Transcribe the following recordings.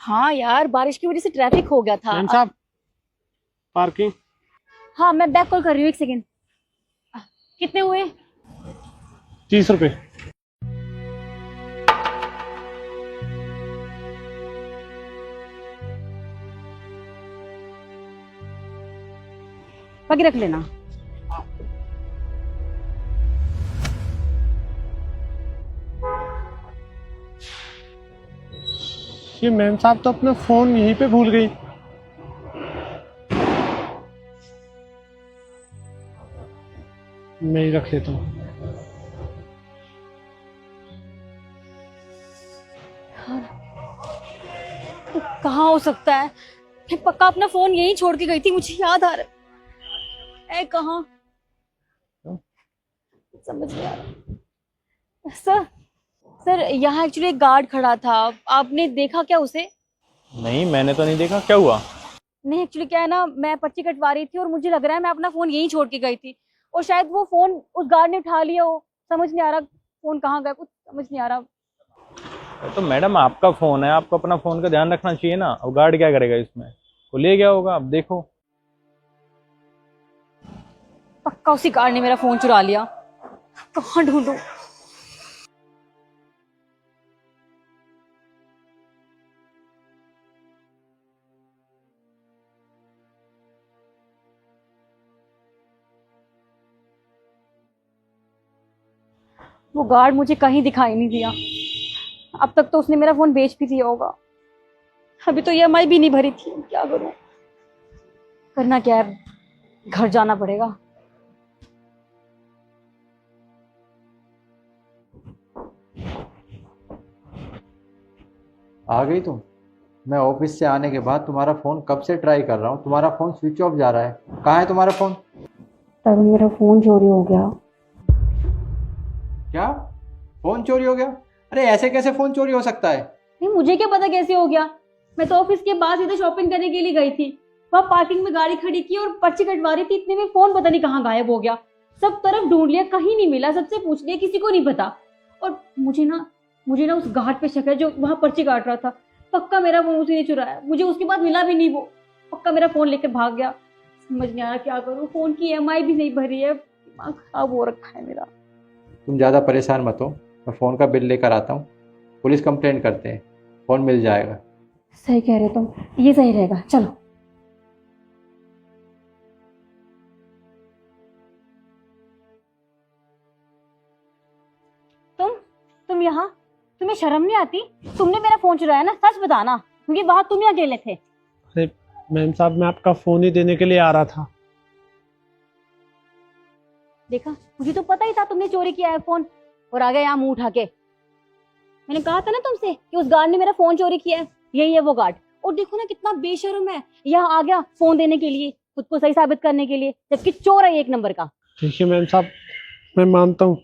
हाँ यार, बारिश की वजह से ट्रैफिक हो गया था। मैम साहब, पार्किंग। हाँ, मैं बैक कॉल कर रही हूँ, एक सेकेंड। कितने हुए? 30 रुपए। बाकी रख लेना। ये मैम साहब तो अपना फोन यहीं पे भूल गई। मैं ही रख लेता हूँ। कहाँ हो सकता है? मैं पक्का अपना फोन यहीं छोड़ के गई थी, मुझे याद आ रहा है। कहाँ? समझ नहीं आ रहा। सर, सर यहाँ एक्चुअली एक गार्ड खड़ा था। आपने देखा क्या उसे? नहीं, मैंने तो नहीं देखा। क्या हुआ? नहीं, एक्चुअली क्या है ना, मैं पर्ची कटवा रही थी और मुझे लग रहा है मैं अपना फोन यहीं छोड़ के गई थी, और शायद वो फोन उस गार्ड ने उठा लिया हो। समझ नहीं आ रहा फोन कहाँ गया, कुछ समझ नहीं आ रहा। तो मैडम, आपका फोन है, आपको अपना फोन का ध्यान रखना चाहिए ना। अब गार्ड क्या करेगा इसमें? वो ले गया होगा, अब देखो। पक्का उसी गार्ड ने मेरा फोन चुरा लिया। कहाँ ढूंढूं? वो गार्ड मुझे कहीं दिखाई नहीं दिया। अब तक तो उसने मेरा फोन बेच भी दिया होगा। अभी तो ईएमआई भी नहीं भरी थी, क्या करूं? करना क्या है, घर जाना पड़ेगा। आ गई तुम। मैं ऑफिस से आने के बाद तुम्हारा फ़ोन कब से ट्राई कर रहा हूँ, तुम्हारा फ़ोन स्विच ऑफ जा रहा है। कहाँ है तुम्हारा फ़ोन? तब मेरा फोन चोरी हो गया। क्या? फ़ोन चोरी हो गया? अरे ऐसे कैसे फ़ोन चोरी हो सकता है? नहीं, मुझे क्या पता कैसे हो गया। मैं तो ऑफिस के बाद सीधे शॉपिंग करने के लिए गई थी। वहां पार्किंग में गाड़ी खड़ी की और पर्ची कटवा रही थी, इतने में फोन पता नहीं कहाँ गायब हो गया। सब तरफ ढूंढ लिया, कहीं नहीं मिला, सबसे पूछ लिया, किसी को नहीं पता। और मुझे ना उस गार्ड पे शक है जो वहां पर्ची काट रहा था। पक्का मेरा फोन उसी ने चुराया, मुझे उसके बाद मिला भी नहीं वो। पक्का मेरा फोन लेकर भाग गया। समझ नहीं आ रहा क्या करूँ, फोन की ईएमआई भी नहीं भरी है, दिमाग खराब हो रखा है मेरा। तुम ज़्यादा परेशान मत हो, मैं फ़ोन का बिल लेकर आता हूँ। पुलिस कंप्लेंट करते हैं, फ़ोन मिल जाएगा। सही कह रहे हो तुम, ये सही रहेगा, चलो। तुम तुम यहाँ, तुम्हें शर्म नहीं आती? तुमने मेरा फोन चुराया ना, सच बताना, क्योंकि वहां तुम ही अकेले थे। अरे मैम साहब, मैं आपका फोन ही देने के लिए आ रहा था। देखा, मुझे तो पता ही था तुमने चोरी किया है फोन, और आ गए यहाँ मुंह उठा के। मैंने कहा था ना तुमसे कि उस गार्ड ने मेरा फोन चोरी किया है। यही है वो गार्ड। और देखो ना कितना बेशर्म है, यहाँ आ गया फोन देने के लिए, खुद को सही साबित करने के लिए, जबकि चोर है एक नंबर का। देखिए मैम साहब, मैं मानता हूँ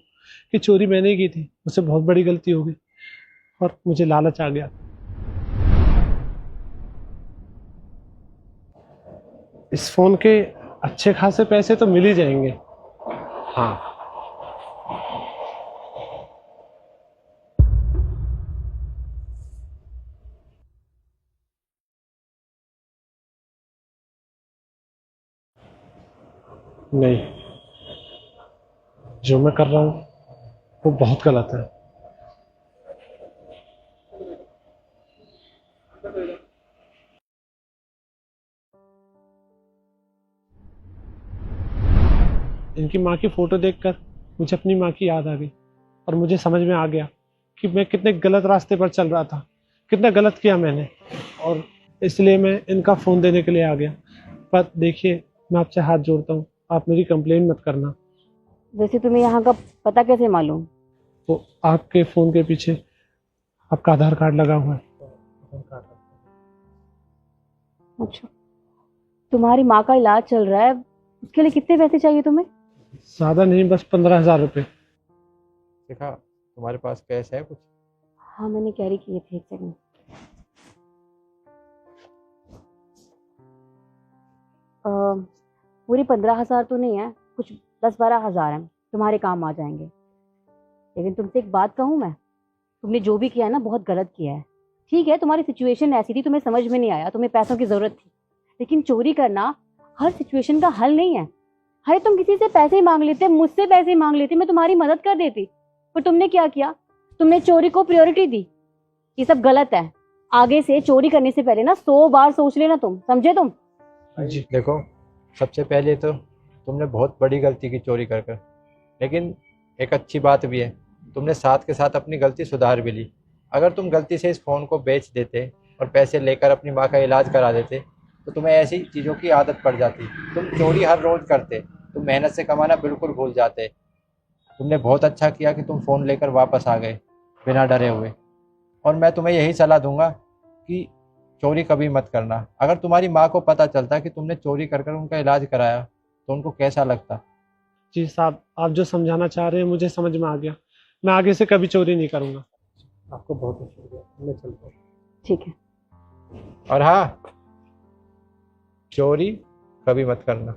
कि चोरी मैंने की थी, मुझसे बहुत बड़ी गलती हो गई और मुझे लालच आ गया। इस फोन के अच्छे खासे पैसे तो मिल ही जाएंगे। हाँ, नहीं, जो मैं कर रहा हूँ वो बहुत गलत है। इनकी माँ की फोटो देखकर मुझे अपनी माँ की याद आ गई और मुझे समझ में आ गया कि मैं कितने गलत रास्ते पर चल रहा था, कितना गलत किया मैंने, और इसलिए मैं इनका फ़ोन देने के लिए आ गया। पर देखिए, मैं आपसे हाथ जोड़ता हूँ, आप मेरी कंप्लेन मत करना। वैसे तुम्हें यहाँ का पता कैसे मालूम? तो आपके फ़ोन के पीछे आपका आधार कार्ड लगा हुआ है। अच्छा, तुम्हारी माँ का इलाज चल रहा है, उसके लिए कितने पैसे चाहिए तुम्हें? ज़्यादा नहीं, बस 15,000 रुपये। देखा, तुम्हारे पास कैश है कुछ? हाँ, मैंने कैरी किए थे, एक सेकंड। पूरी 15,000 तो नहीं है, कुछ 10-12 हज़ार है, तुम्हारे काम आ जाएंगे। लेकिन तुमसे एक बात कहूँ मैं, तुमने जो भी किया है ना, बहुत गलत किया है। ठीक है, तुम्हारी सिचुएशन ऐसी थी, तुम्हें समझ में नहीं आया, तुम्हें पैसों की जरूरत थी, लेकिन चोरी करना हर सिचुएशन का हल नहीं है। अरे तुम किसी से पैसे मांग लेते, मुझसे पैसे मांग लेते, मैं तुम्हारी मदद कर देती, पर तुमने क्या किया? तुमने चोरी को प्रायोरिटी दी। ये सब गलत है। आगे से चोरी करने से पहले ना 100 बार सोच लेना, तुम समझे? तुम जी देखो, सबसे पहले तो तुमने बहुत बड़ी गलती की चोरी कर कर, लेकिन एक अच्छी बात भी है, तुमने साथ के साथ अपनी गलती सुधार भी ली। अगर तुम गलती से इस फ़ोन को बेच देते और पैसे लेकर अपनी माँ का इलाज करा देते तो तुम्हें ऐसी चीज़ों की आदत पड़ जाती। तुम चोरी हर रोज़ करते, तुम मेहनत से कमाना बिल्कुल भूल जाते। तुमने बहुत अच्छा किया कि तुम फ़ोन लेकर वापस आ गए बिना डरे हुए। और मैं तुम्हें यही सलाह दूंगा कि चोरी कभी मत करना। अगर तुम्हारी माँ को पता चलता कि तुमने चोरी कर कर उनका इलाज कराया तो उनको कैसा लगता? जी साहब, आप जो समझाना चाह रहे हैं मुझे समझ में आ गया। मैं आगे से कभी चोरी नहीं करूँगा। आपको बहुत बहुत शुक्रिया। मैं चलता हूँ। ठीक है। और हाँ, चोरी कभी मत करना।